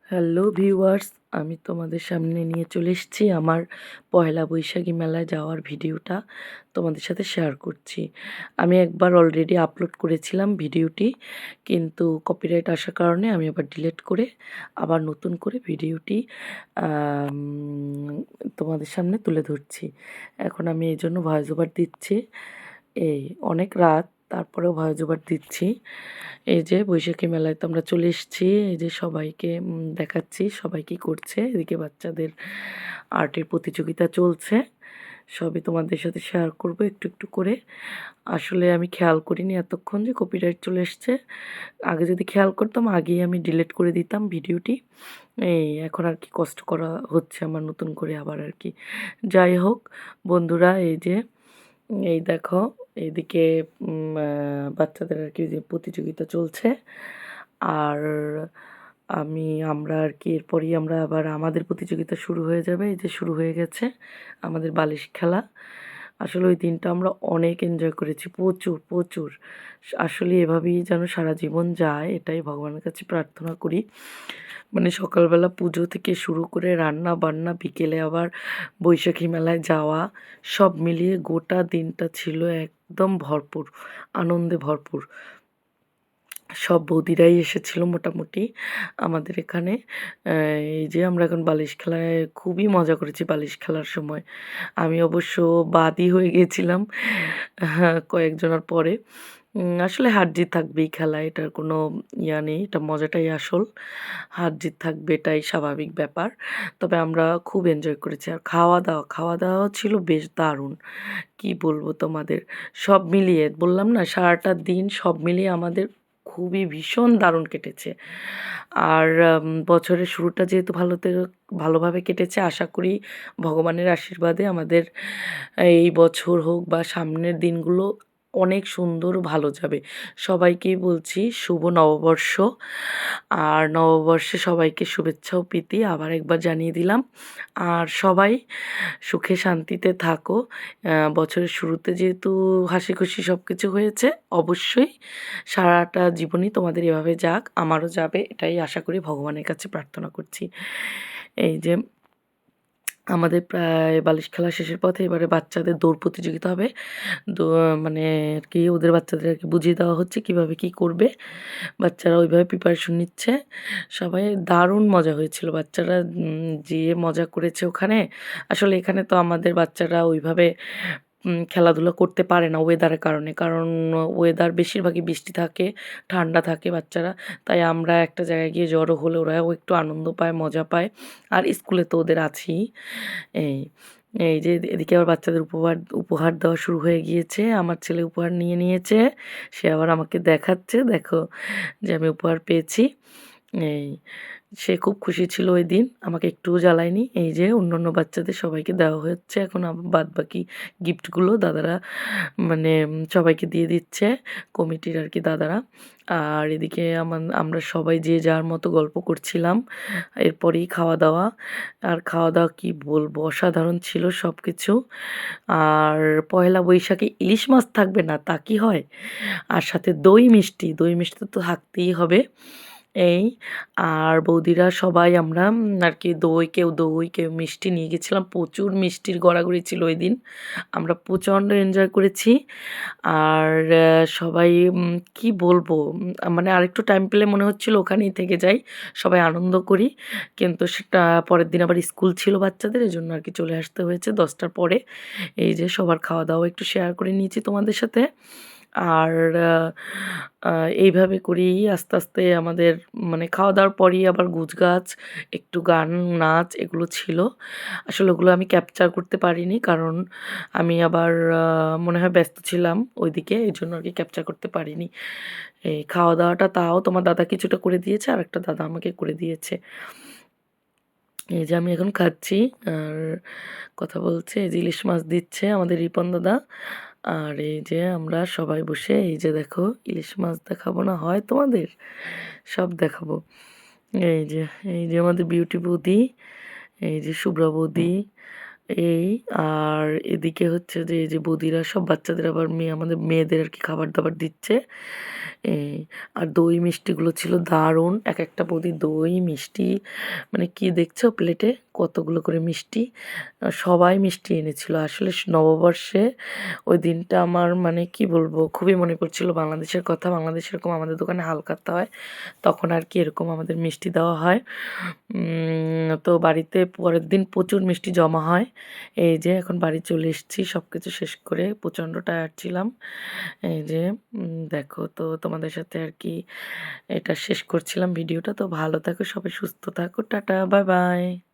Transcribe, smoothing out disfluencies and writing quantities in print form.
Hello viewers, আমি তোমাদের সামনে নিয়ে চলে এসেছি আমার পয়লা বৈশাখী মেলায় যাওয়ার ভিডিওটা তোমাদের সাথে শেয়ার করছি। আমি একবার অলরেডি আপলোড করেছিলাম ভিডিওটি, কিন্তু কপিরাইট আসার কারণে আমি আবার ডিলিট করে আবার নতুন করে ভিডিওটি আম তোমাদের সামনে তুলে ধরছি। এখন আমি এই জন্য ভয়েস ওভার দিচ্ছি। এই অনেক রাত, তারপরেও ভয়েস ওভার দিচ্ছি। এই যে বৈশাখী মেলায় তো আমরা চলে এসেছি। এই যে সবাইকে দেখাচ্ছি সবাই কী করছে। এদিকে বাচ্চাদের আর্টের প্রতিযোগিতা চলছে। সবই তোমাদের সাথে শেয়ার করব একটু একটু করে। আসলে আমি খেয়াল করিনি এতক্ষণ যে কপিরাইট চলে এসছে। আগে যদি খেয়াল করতাম আগেই আমি ডিলিট করে দিতাম ভিডিওটি। এখন আর কি কষ্ট করা হচ্ছে আমার নতুন করে আবার আর কি। যাই হোক বন্ধুরা, এই যে এই দেখো এইদিকে বাচ্চাদের আর কি যে প্রতিযোগিতা চলছে। আর আমরা আর কি এরপরই আমরা আবার আমাদের প্রতিযোগিতা শুরু হয়ে যাবে। এই যে শুরু হয়ে গেছে আমাদের বালিশ খেলা। আসলে ওই দিনটা আমরা অনেক এনজয় করেছি, প্রচুর প্রচুর। আসলে এভাবেই যেন সারা জীবন যায়, এটাই ভগবানের কাছে প্রার্থনা করি। মানে সকালবেলা পুজো থেকে শুরু করে রান্না বান্না, বিকেলে আবার বৈশাখী মেলায় যাওয়া, সব মিলিয়ে গোটা দিনটা ছিল একদম ভরপুর, আনন্দে ভরপুর। সব বৌদিরাই এসেছিল মোটামুটি আমাদের এখানে। এই যে আমরা এখন বালিশ খেলায় খুবই মজা করেছি বালিশ খেলার সময়। আমি অবশ্য বাদই হয়ে গিয়েছিলাম হ্যাঁ, কয়েকজনের পরে। আসলে হার-জিত থাকবেই খেলায়, এটার কোনো ইয়া নেই, এটা মজাটাই আসল। হার-জিত থাকবে, এটাই স্বাভাবিক ব্যাপার। তবে আমরা খুব এনজয় করেছি। আর খাওয়া-দাওয়াও ছিল বেশ দারুণ। কি বলবো তোমাদের? সব মিলিয়ে বললাম না, সারাটা দিন সব মিলিয়ে আমাদের খুবই ভীষণ দারুণ কেটেছে। আর বছরের শুরুটা যেহেতু ভালোভাবে কেটেছে, আশা করি ভগবানের আশীর্বাদে আমাদের এই বছর হোক বা সামনের দিনগুলো অনেক সুন্দর ভালো যাবে। সবাইকেই বলছি শুভ নববর্ষ। আর নববর্ষে সবাইকে শুভেচ্ছা ও প্রীতি আবার একবার জানিয়ে দিলাম। আর সবাই সুখে শান্তিতে থাকো। বছরের শুরুতে যেহেতু হাসিখুশি সব কিছু হয়েছে, অবশ্যই সারাটা জীবনই তোমাদের এভাবে যাক, আমারও যাবে, এটাই আশা করি, ভগবানের কাছে প্রার্থনা করছি। এই যে আমাদের প্রায় বালিশ খেলা শেষের পথে এবারে বাচ্চাদের দৌড় প্রতিযোগিতা হবে। দো মানে আর কি ওদের বাচ্চাদের আর কি বুঝিয়ে দেওয়া হচ্ছে কীভাবে কী করবে। বাচ্চারা ওইভাবে প্রিপারেশন নিচ্ছে। সবাই দারুণ মজা হয়েছিল। বাচ্চারা যেয়ে মজা করেছে ওখানে। আসলে এখানে তো আমাদের বাচ্চারা ওইভাবে খেলাধুলা করতে পারে না ওয়েদারের কারণে। কারণ ওয়েদার বেশিরভাগই বৃষ্টি থাকে, ঠান্ডা থাকে বাচ্চারা। তাই আমরা একটা জায়গায় গিয়ে জড়ো হলে ওরাও একটু আনন্দ পায়, মজা পায়। আর স্কুলে তো ওদের আছেই। এই, এই যে এদিকে আবার বাচ্চাদের উপহার দেওয়া শুরু হয়ে গিয়েছে। আমার ছেলে উপহার নিয়ে নিয়েছে। সে আবার আমাকে দেখাচ্ছে, দেখো যে আমি উপহার পেয়েছি। এই সে খুব খুশি ছিল ওইদিন, আমাকে একটুও জ্বালায়নি। এই যে অন্যান্য বাচ্চাদের সবাইকে দেওয়া হচ্ছে। এখন বাদবাকি গিফটগুলো দাদারা মানে সবাইকে দিয়ে দিচ্ছে, কমিটির আর কি দাদারা। আর এদিকে আমরা সবাই যে যার মতো গল্প করছিলাম। এরপরেই খাওয়া-দাওয়া। আর খাওয়া-দাওয়া কী বলবো, অসাধারণ ছিল সব কিছু। আর পয়লা বৈশাখে ইলিশ মাছ থাকবে না তা কি হয়? আর সাথে দই মিষ্টি, দই মিষ্টি তো থাকতেই হবে। এই আর বৌদিরা সবাই আমরা আর কি কেউ দই, কেউ মিষ্টি নিয়ে গেছিলাম। প্রচুর মিষ্টির গড়াগড়ি ছিল ওইদিন। আমরা প্রচণ্ড এনজয় করেছি। আর সবাই কি বলবো, মানে আরেকটু টাইম পেলে মনে হচ্ছিল ওখানেই থেকে যাই, সবাই আনন্দ করি। কিন্তু সেটা পরের দিন আবার স্কুল ছিল বাচ্চাদের, এজন্য আর কি চলে আসতে হয়েছে 10টার পরে। এই যে সবার খাওয়া-দাওয়া একটু শেয়ার করে নিয়েছি তোমাদের সাথে। আর এইভাবে করেই আস্তে আস্তে আমাদের মানে খাওয়া-দাওয়ার পরেই আবার গুজগাছ, একটু গান, নাচ এগুলো ছিল। আসলে ওগুলো আমি ক্যাপচার করতে পারিনি, কারণ আমি আবার মনে হয় ব্যস্ত ছিলাম ওইদিকে, এইজন্য আর কি ক্যাপচার করতে পারিনি। এই খাওয়া-দাওয়াটা তাও তোমার দাদা কিছুটা করে দিয়েছে, আরেকটা দাদা আমাকে করে দিয়েছে। এই যে আমি এখন খাচ্ছি আর কথা বলছি। এই যে ইলিশ মাছ দিচ্ছে আমাদের রিপন দাদা। আর এই যে আমরা সবাই বসে এই যে দেখো ইলিশ মাছ দেখাবো না হয় তোমাদের? সব দেখাবো। এই যে, এই যে আমাদের বিউটি বৌদি, এই যে শুভ্রা বৌদি, এই আর এদিকে হচ্ছে যে এই যে বৌদিরা সব বাচ্চাদের আবার আমাদের মেয়েদের আর কি খাবার দাবার দিচ্ছে। এই আর দই মিষ্টিগুলো ছিল দারুণ। এক একটা বৌদি দই মিষ্টি মানে কি দেখছো প্লেটে কতগুলো করে মিষ্টি, সবাই মিষ্টি এনেছিল। আসলে নববর্ষে ওই দিনটা আমার মানে কি বলবো খুবই মনে পড়ছিল বাংলাদেশের কথা। বাংলাদেশে এরকম আমাদের দোকানে হালখাতা হয়, তখন আর কি এরকম আমাদের মিষ্টি দেওয়া হয়। তো বাড়িতে পরের দিন প্রচুর মিষ্টি জমা হয়। এই যে এখন বাড়ি চলে এসেছি সব কিছু শেষ করে, প্রচণ্ড টায়ার্ড ছিলাম। এই যে দেখো, তো তোমাদের সাথে আর কি এটা শেষ করছিলাম ভিডিওটা। তো ভালো থাকো সবাই, সুস্থ থাকো, টাটা বাই বাই।